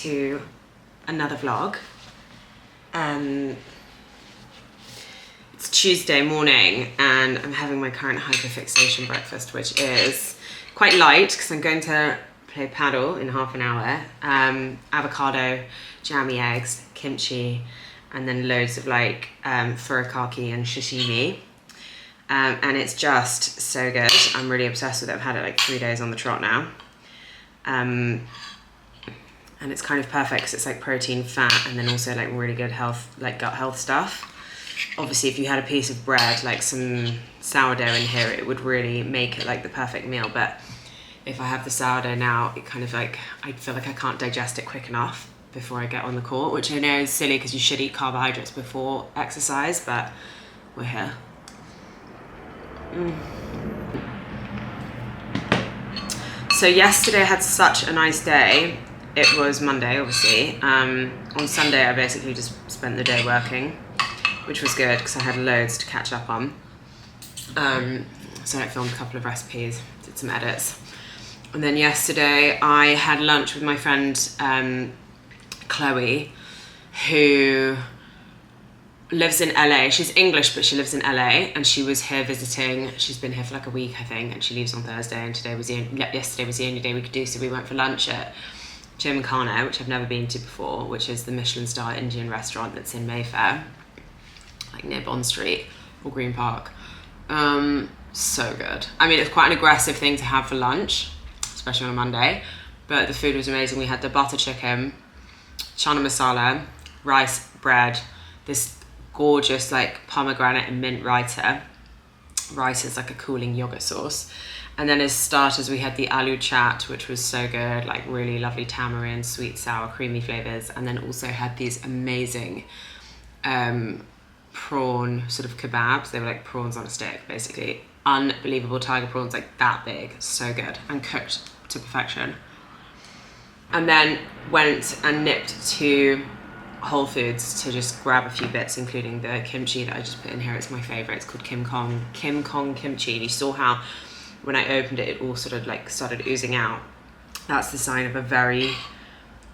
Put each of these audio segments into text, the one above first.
to another vlog. It's Tuesday morning and I'm having my current hyperfixation breakfast, which is quite light because I'm going to play paddle in half an hour. Avocado, jammy eggs, kimchi, and then loads of like furikake and sashimi. And it's just so good. I'm really obsessed with it. I've had it like 3 days on the trot now. And it's kind of perfect because it's like protein, fat, and then also like really good health, like gut health stuff. Obviously, if you had a piece of bread, like some sourdough in here, it would really make it like the perfect meal. But if I have the sourdough now, it kind of like, I feel like I can't digest it quick enough before I get on the court, which I know is silly because you should eat carbohydrates before exercise, but we're here. So yesterday I had such a nice day. It was Monday, obviously. On Sunday I basically just spent the day working, which was good because I had loads to catch up on. So I filmed a couple of recipes, did some edits. And then yesterday I had lunch with my friend Chloe, who lives in LA. She's English, but she lives in LA, and she was here visiting. She's been here for like a week, I think, and she leaves on Thursday. And yesterday was the only day we could do, so we went for lunch at Gymkhana, which I've never been to before, which is the Michelin-star Indian restaurant that's in Mayfair, like near Bond Street or Green Park. So good. I mean, it's quite an aggressive thing to have for lunch, especially on a Monday, but the food was amazing. We had the butter chicken, chana masala, rice, bread, this gorgeous like pomegranate and mint raita. Rice is like a cooling yogurt sauce. And then as starters we had the aloo chaat, which was so good, like really lovely tamarind, sweet, sour, creamy flavors. And then also had these amazing prawn sort of kebabs. They were like prawns on a stick, basically. Unbelievable tiger prawns, like that big, so good, and cooked to perfection. And then went and nipped to Whole Foods to just grab a few bits, including the kimchi that I just put in here. It's my favorite. It's called Kim Kong kimchi. And you saw how when I opened it, it all sort of like started oozing out. That's the sign of a very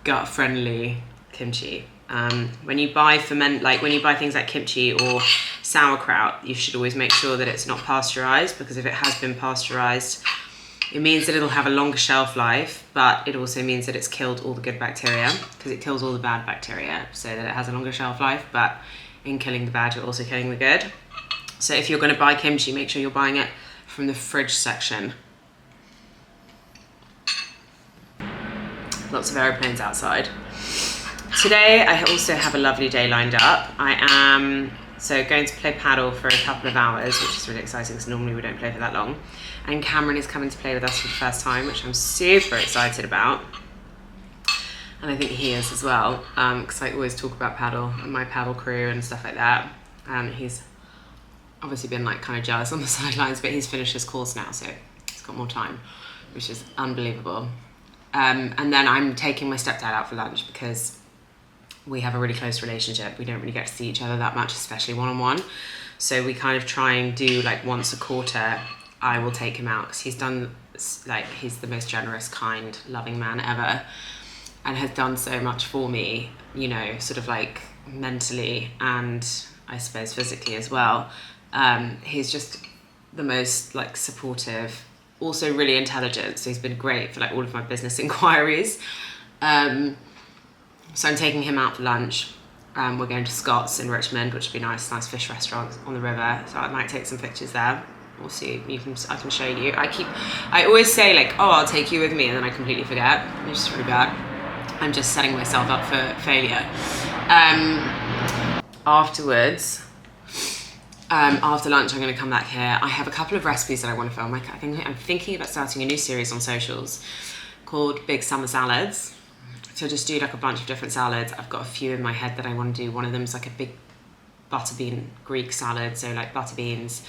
gut-friendly kimchi. When you buy things like kimchi or sauerkraut, you should always make sure that it's not pasteurized, because if it has been pasteurized, it means that it'll have a longer shelf life, but it also means that it's killed all the good bacteria, because it kills all the bad bacteria so that it has a longer shelf life. But in killing the bad, you're also killing the good. So if you're going to buy kimchi, make sure you're buying it from the fridge section. Lots of aeroplanes outside. Today I also have a lovely day lined up. I am going to play paddle for a couple of hours, which is really exciting because normally we don't play for that long. And Cameron is coming to play with us for the first time, which I'm super excited about. And I think he is as well, because I always talk about paddle and my paddle crew and stuff like that. He's obviously been like kind of jealous on the sidelines, but he's finished his course now, so he's got more time, which is unbelievable. And then I'm taking my stepdad out for lunch because we have a really close relationship. We don't really get to see each other that much, especially one-on-one. So we kind of try and do like once a quarter, I will take him out, because he's the most generous, kind, loving man ever, and has done so much for me, you know, sort of like mentally and I suppose physically as well. He's just the most like supportive, also really intelligent. So he's been great for like all of my business inquiries. So I'm taking him out for lunch. We're going to Scott's in Richmond, which would be nice fish restaurant on the river. So I might take some pictures there. We'll see. I can show you. I always say like, oh, I'll take you with me, and then I completely forget. It's just really bad. I'm just setting myself up for failure. Afterwards, after lunch, I'm going to come back here. I have a couple of recipes that I want to film. I'm thinking about starting a new series on socials called Big Summer Salads. So just do like a bunch of different salads. I've got a few in my head that I want to do. One of them is like a big butter bean Greek salad. So like butter beans,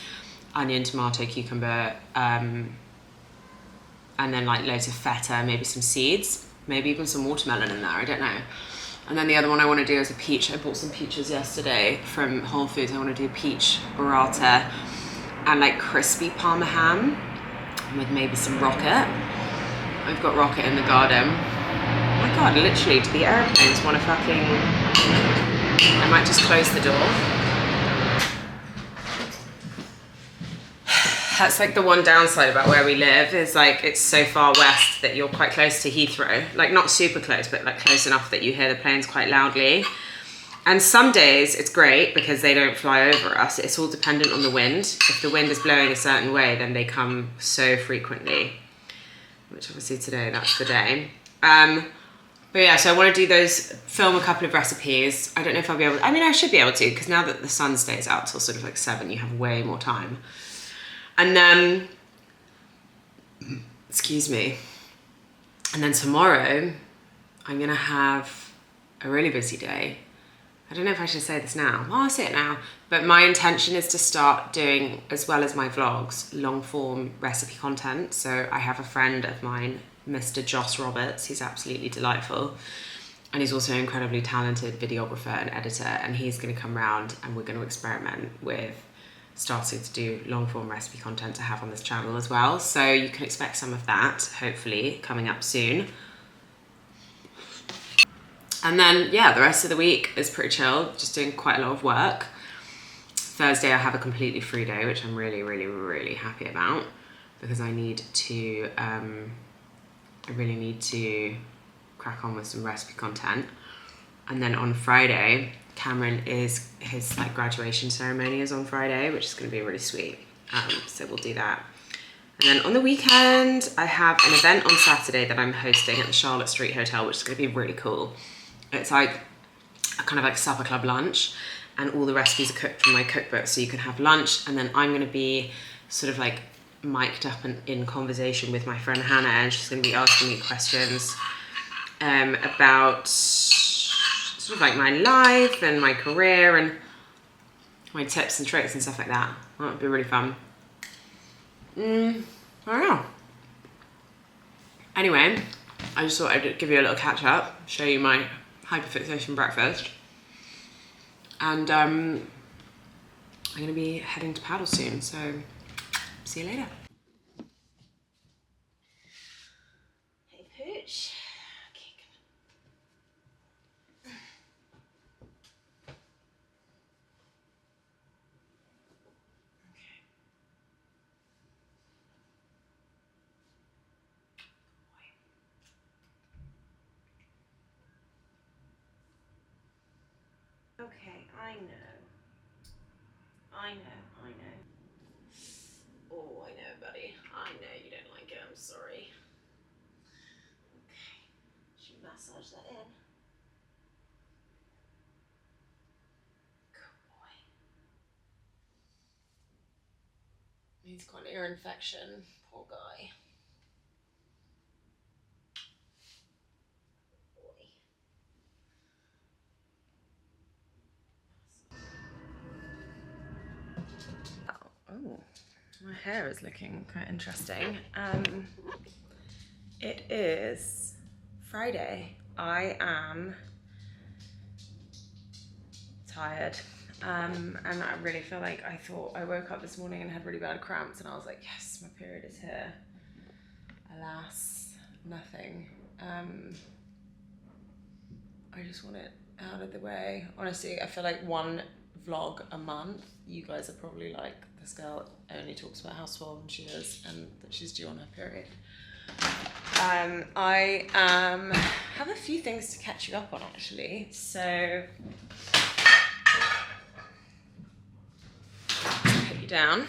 onion, tomato, cucumber, and then like loads of feta, maybe some seeds, maybe even some watermelon in there, I don't know. And then the other one I want to do is a peach. I bought some peaches yesterday from Whole Foods. I want to do peach burrata and like crispy parma ham with maybe some rocket. I've got rocket in the garden. Oh my god, literally, do the airplanes want to fucking... I might just close the door. That's like the one downside about where we live, is like it's so far west that you're quite close to Heathrow. Like not super close, but like close enough that you hear the planes quite loudly. And some days it's great because they don't fly over us. It's all dependent on the wind. If the wind is blowing a certain way, then they come so frequently, which obviously today, that's the day. But yeah, so I want to do those, film a couple of recipes. I don't know if I'll be able to, I mean, I should be able to, because now that the sun stays out till sort of like 7, you have way more time. And then, excuse me, and then tomorrow I'm gonna have a really busy day. I don't know if I should say this now. Well, I'll say it now. But my intention is to start doing, as well as my vlogs, long form recipe content. So I have a friend of mine, Mr. Joss Roberts. He's absolutely delightful. And he's also an incredibly talented videographer and editor. And he's gonna come around and we're gonna experiment with starting to do long form recipe content to have on this channel as well. So you can expect some of that, hopefully, coming up soon. And then, yeah, the rest of the week is pretty chill, just doing quite a lot of work. Thursday I have a completely free day, which I'm really, really, really happy about, because I need to, I really need to crack on with some recipe content. And then on Friday, Cameron is, his like graduation ceremony is on Friday, which is gonna be really sweet. So we'll do that. And then on the weekend, I have an event on Saturday that I'm hosting at the Charlotte Street Hotel, which is gonna be really cool. It's like a kind of like supper club lunch, and all the recipes are cooked from my cookbook, so you can have lunch. And then I'm gonna be sort of like mic'd up and in conversation with my friend Hannah, and she's gonna be asking me questions about sort of like my life and my career and my tips and tricks and stuff like that. That would be really fun. I don't know. Anyway, I just thought I'd give you a little catch up, show you my hyperfixation breakfast. And I'm gonna be heading to paddle soon, so see you later. Hey Pooch. Okay, I know. Oh, I know, buddy. I know you don't like it, I'm sorry. Okay, should we massage that in? Good boy. He's got an ear infection, poor guy. Oh, my hair is looking quite interesting. It is Friday. I am tired. And I really feel like I woke up this morning and had really bad cramps, and I was like, yes, my period is here. Alas, nothing. I just want it out of the way. Honestly, I feel like one vlog a month, you guys are probably like, this girl only talks about how swollen she is and that she's due on her period. I have a few things to catch you up on actually. So, put you down.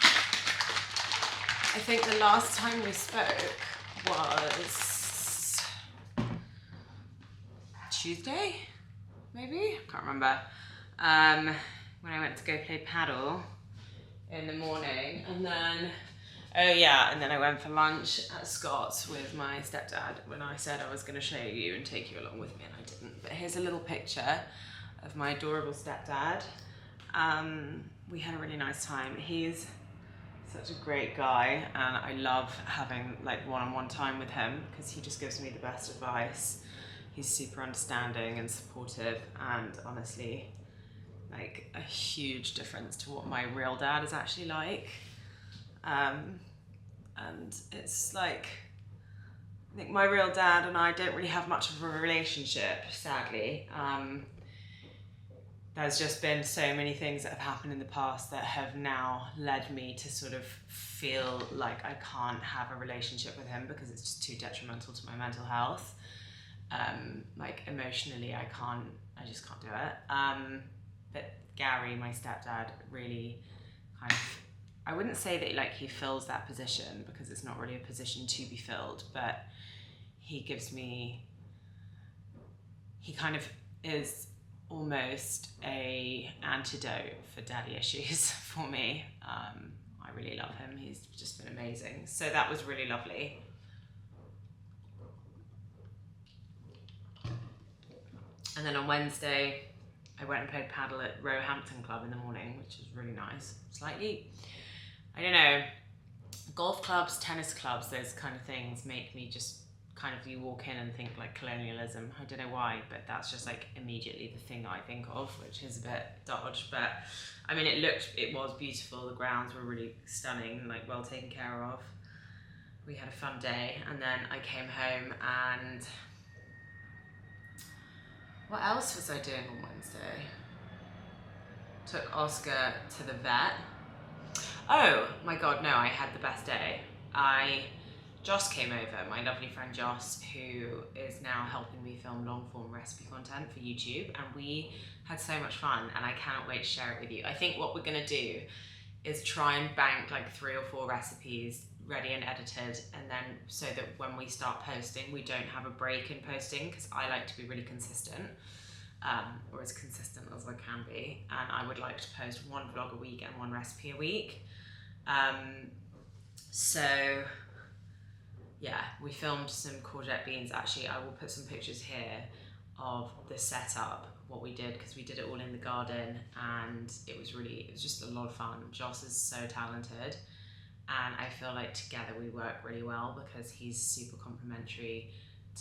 I think the last time we spoke was Tuesday, maybe? I can't remember. When I went to go play paddle in the morning, and then, oh yeah, and then I went for lunch at Scott's with my stepdad when I said I was going to show you and take you along with me, and I didn't. But here's a little picture of my adorable stepdad. We had a really nice time. He's such a great guy, and I love having like one-on-one time with him because he just gives me the best advice. He's super understanding and supportive, and honestly, like a huge difference to what my real dad is actually like. And it's like, I think my real dad and I don't really have much of a relationship, sadly. There's just been so many things that have happened in the past that have now led me to sort of feel like I can't have a relationship with him because it's just too detrimental to my mental health. Like emotionally, I just can't do it. But Gary, my stepdad, really kind of, I wouldn't say that like he fills that position because it's not really a position to be filled, but he kind of is almost a antidote for daddy issues for me. I really love him. He's just been amazing. So that was really lovely. And then on Wednesday, I went and played paddle at Roehampton Club in the morning, which was really nice. Slightly, I don't know, golf clubs, tennis clubs, those kind of things make me just kind of, you walk in and think like colonialism. I don't know why, but that's just like immediately the thing that I think of, which is a bit dodge. But I mean, it was beautiful. The grounds were really stunning, like well taken care of. We had a fun day, and then I came home and what else was I doing on Wednesday? Took Oscar to the vet. Oh my God, no, I had the best day. Joss came over, my lovely friend Joss, who is now helping me film long form recipe content for YouTube, and we had so much fun and I cannot wait to share it with you. I think what we're gonna do is try and bank like 3 or 4 recipes ready and edited, and then so that when we start posting, we don't have a break in posting, because I like to be really consistent, or as consistent as I can be, and I would like to post 1 vlog a week and 1 recipe a week. So yeah, we filmed some courgette beans. Actually, I will put some pictures here of the setup, what we did, because we did it all in the garden, and it was just a lot of fun. Joss is so talented, and I feel like together we work really well because he's super complimentary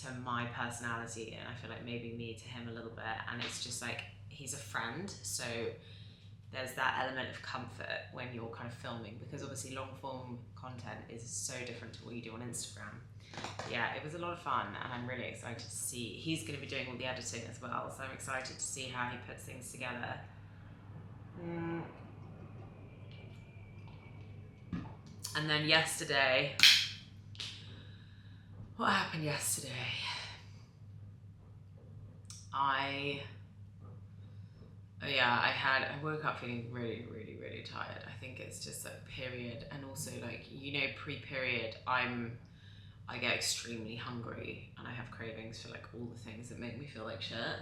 to my personality, and I feel like maybe me to him a little bit, and it's just like, he's a friend, so there's that element of comfort when you're kind of filming, because obviously long form content is so different to what you do on Instagram. Yeah, it was a lot of fun, and I'm really excited to see, he's going to be doing all the editing as well, so I'm excited to see how he puts things together. And then yesterday, what happened yesterday? I woke up feeling really, really, really tired. I think it's just like period, and also like, pre-period, I get extremely hungry and I have cravings for like all the things that make me feel like shit,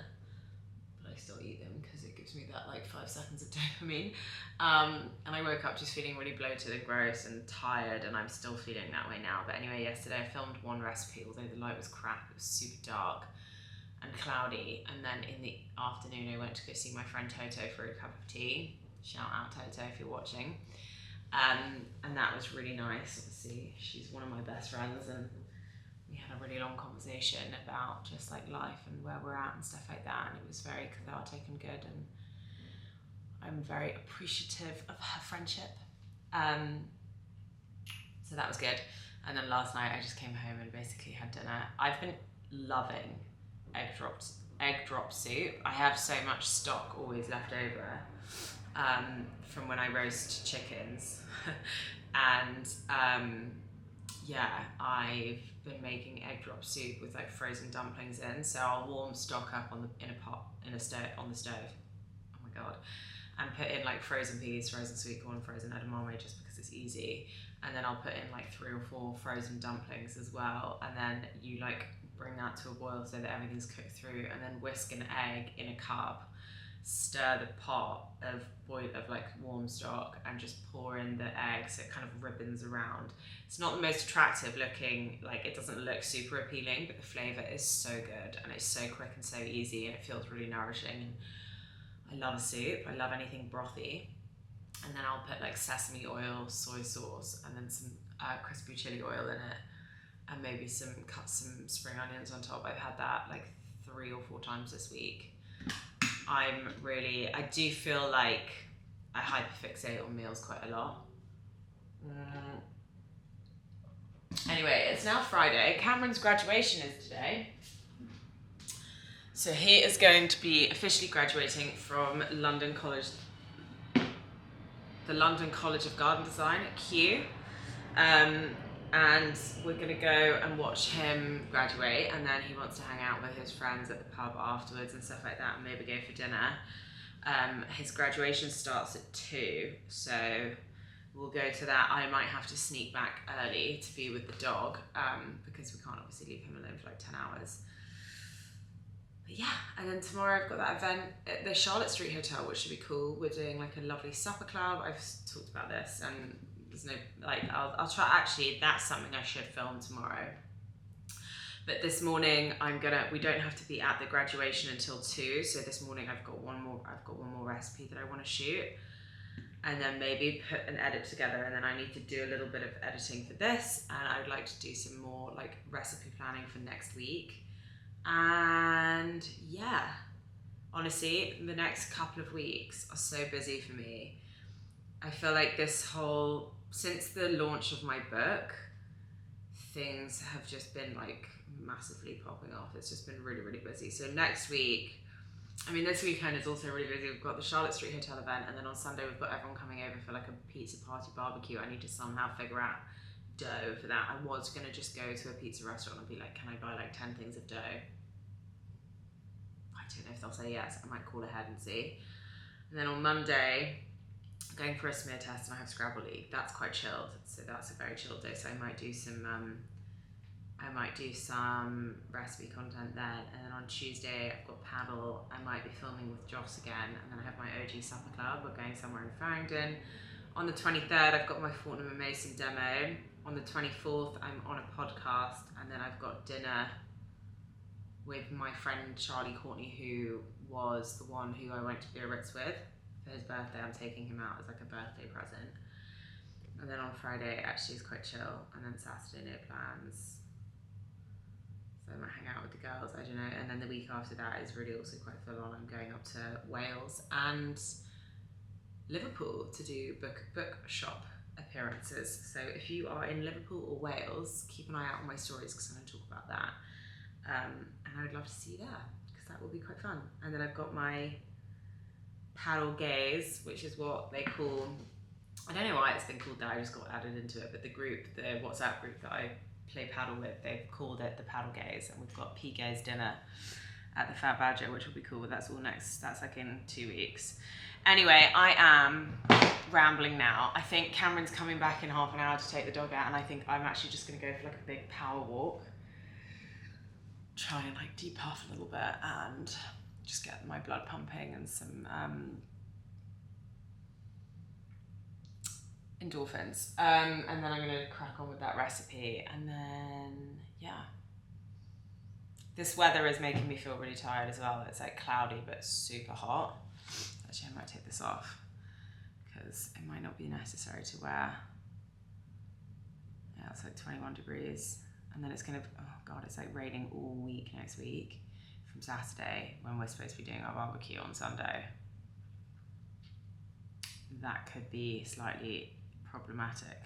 but I still eat them because it gives me that like 5 seconds of dopamine. And I woke up just feeling really bloated and gross and tired, and I'm still feeling that way now. But anyway, yesterday I filmed 1 recipe, although the light was crap. It was super dark and cloudy, and then in the afternoon I went to go see my friend Toto for a cup of tea. Shout out Toto if you're watching. And that was really nice. Obviously she's one of my best friends, and we had a really long conversation about just like life and where we're at and stuff like that, and it was very cathartic and good, and I'm very appreciative of her friendship. So that was good. And then last night I just came home and basically had dinner. I've been loving egg drop soup. I have so much stock always left over from when I roast chickens. And yeah, I've been making egg drop soup with like frozen dumplings in. So I'll warm stock up on the stove. Oh my God. And put in like frozen peas, frozen sweet corn, frozen edamame, just because it's easy. And then I'll put in like 3 or 4 frozen dumplings as well. And then you like bring that to a boil so that everything's cooked through, and then whisk an egg in a cup, stir the pot of like warm stock, and just pour in the egg so it kind of ribbons around. It's not the most attractive looking, like it doesn't look super appealing, but the flavor is so good, and it's so quick and so easy, and it feels really nourishing. And I love a soup. I love anything brothy. And then I'll put like sesame oil, soy sauce, and then some crispy chili oil in it, and maybe cut some spring onions on top. I've had that like 3 or 4 times this week. I do feel like I hyperfixate on meals quite a lot. Anyway, it's now Friday. Cameron's graduation is today. So he is going to be officially graduating from London College, the London College of Garden Design at Kew. And we're going to go and watch him graduate, and then he wants to hang out with his friends at the pub afterwards and stuff like that, and maybe go for dinner. His graduation starts at 2, so we'll go to that. I might have to sneak back early to be with the dog, because we can't obviously leave him alone for like 10 hours. But yeah, and then tomorrow I've got that event at the Charlotte Street Hotel, which should be cool. We're doing like a lovely supper club. I've talked about this, and there's no, like, I'll try, actually, that's something I should film tomorrow. But this morning we don't have to be at the graduation until 2, so this morning I've got one more recipe that I want to shoot, and then maybe put an edit together, and then I need to do a little bit of editing for this, and I would like to do some more like recipe planning for next week. And yeah, honestly, the next couple of weeks are so busy for me. I feel like since the launch of my book, things have just been like massively popping off. It's just been really, really busy. So next week, this weekend is also really busy. We've got the Charlotte Street Hotel event, and then on Sunday we've got everyone coming over for like a pizza party barbecue. I need to somehow figure out dough for that. I was gonna just go to a pizza restaurant and be like, can I buy like 10 things of dough? I don't know if they'll say yes. I might call ahead and see. And then on Monday, going for a smear test, and I have Scrabble League. That's quite chilled, so that's a very chilled day. So I might do some recipe content then. And then on Tuesday I've got paddle. I might be filming with Joss again, and then I have my OG supper club. We're going somewhere in Farringdon. On the 23rd I've got my Fortnum and Mason demo. On the 24th I'm on a podcast, and then I've got dinner with my friend Charlie Courtney, who was the one who I went to Biarritz with. For his birthday, I'm taking him out as like a birthday present. And then on Friday, actually is quite chill. And then Saturday, no plans. So I might hang out with the girls, I don't know. And then the week after that is really also quite full on. I'm going up to Wales and Liverpool to do bookshop appearances. So if you are in Liverpool or Wales, keep an eye out on my stories, because I'm going to talk about that. And I would love to see you there, because that will be quite fun. And then I've got my Paddle Gaze, which is what they call, I don't know why it's been called that, I just got added into it, but the WhatsApp group that I play paddle with, they've called it the Paddle Gaze, and we've got P-Gaze dinner at the Fat Badger, which will be cool, but that's like in 2 weeks. Anyway, I am rambling now. I think Cameron's coming back in half an hour to take the dog out, and I think I'm actually just going to go for like a big power walk, try and like depuff a little bit, and just get my blood pumping and some endorphins. And then I'm gonna crack on with that recipe, and then yeah. This weather is making me feel really tired as well. It's like cloudy but super hot. Actually, I might take this off because it might not be necessary to wear. Yeah, it's like 21 degrees. And then it's gonna, oh God, it's like raining all week next week from Saturday, when we're supposed to be doing our barbecue on Sunday. That could be slightly problematic.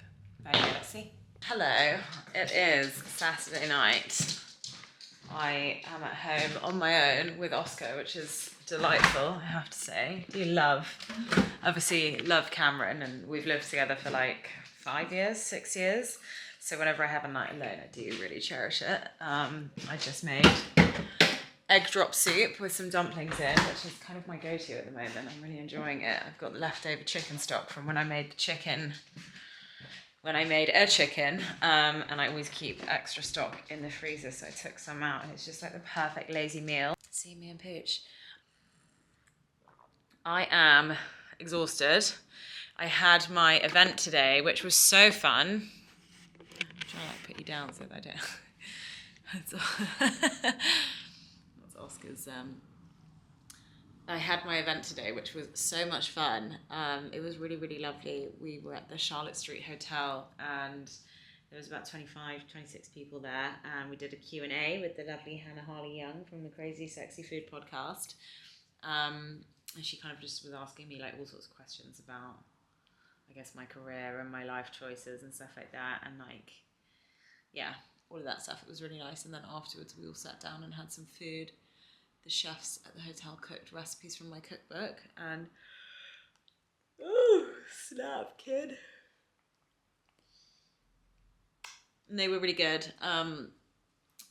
But anyway, let's see. Hello, it is Saturday night. I am at home on my own with Oscar, which is delightful, I have to say. Obviously love Cameron, and we've lived together for like 6 years. So whenever I have a night alone, I do really cherish it. I just made egg drop soup with some dumplings in, which is kind of my go-to at the moment. I'm really enjoying it. I've got leftover chicken stock from when I made a chicken, and I always keep extra stock in the freezer, so I took some out, and it's just like the perfect lazy meal. See me and Pooch. I am exhausted. I had my event today, which was so fun. I'm trying to like put you down so that I don't. That's Oscar's. I had my event today, which was so much fun. It was really, really lovely. We were at the Charlotte Street Hotel, and there was about 26 people there, and we did a Q&A with the lovely Hannah Harley-Young from the Crazy Sexy Food podcast. And she kind of just was asking me like all sorts of questions about, I guess, my career and my life choices and stuff like that. And like, yeah, all of that stuff. It was really nice. And then afterwards we all sat down and had some food. The chefs at the hotel cooked recipes from my cookbook, and oh, snap, kid. And they were really good. And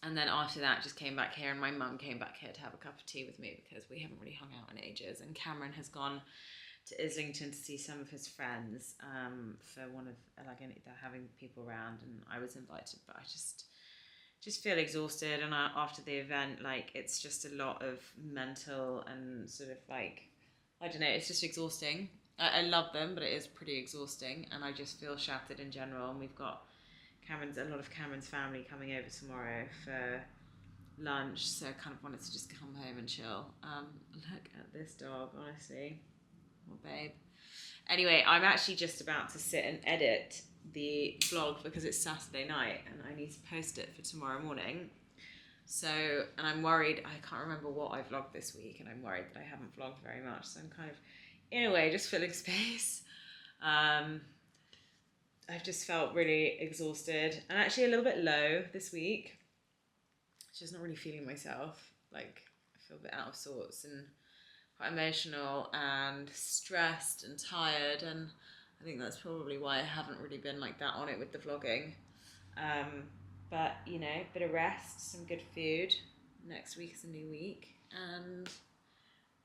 then after that, just came back here, and my mum came back here to have a cup of tea with me because we haven't really hung out in ages. And Cameron has gone to Islington to see some of his friends for one of, like, they're having people around, and I was invited, but I just feel exhausted. And after the event, like, it's just a lot of mental and sort of like, I don't know, it's just exhausting. I love them, but it is pretty exhausting, and I just feel shattered in general. And we've got a lot of Cameron's family coming over tomorrow for lunch, so I kind of wanted to just come home and chill. Look at this dog, honestly. Oh, babe. Anyway, I'm actually just about to sit and edit the vlog because it's Saturday night and I need to post it for tomorrow morning. So, and I'm worried, I can't remember what I vlogged this week, and I'm worried that I haven't vlogged very much. So I'm kind of, in a way, just filling space. I've just felt really exhausted and actually a little bit low this week. Just not really feeling myself. Like, I feel a bit out of sorts and quite emotional and stressed and tired, and I think that's probably why I haven't really been like that on it with the vlogging. But you know, bit of rest, some good food. Next week is a new week, and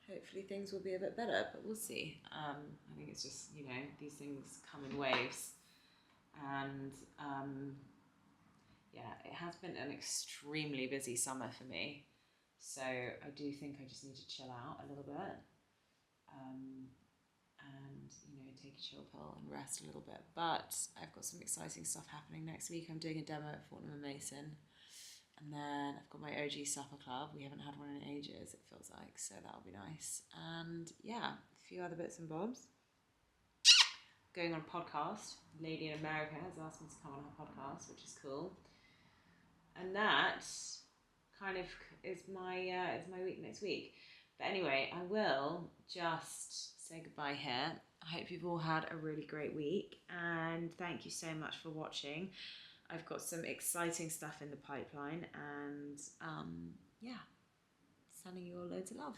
hopefully things will be a bit better, but we'll see. I think it's just, you know, these things come in waves, and yeah, it has been an extremely busy summer for me. So I do think I just need to chill out a little bit, and, you know, take a chill pill and rest a little bit. But I've got some exciting stuff happening next week. I'm doing a demo at Fortnum and Mason, and then I've got my OG supper club. We haven't had one in ages, it feels like, so that'll be nice. And yeah, a few other bits and bobs. Going on a podcast. A lady in America has asked me to come on her podcast, which is cool. And that kind of is my week next week. But anyway, I will just say goodbye here. I hope you've all had a really great week, and thank you so much for watching. I've got some exciting stuff in the pipeline, and yeah, sending you all loads of love.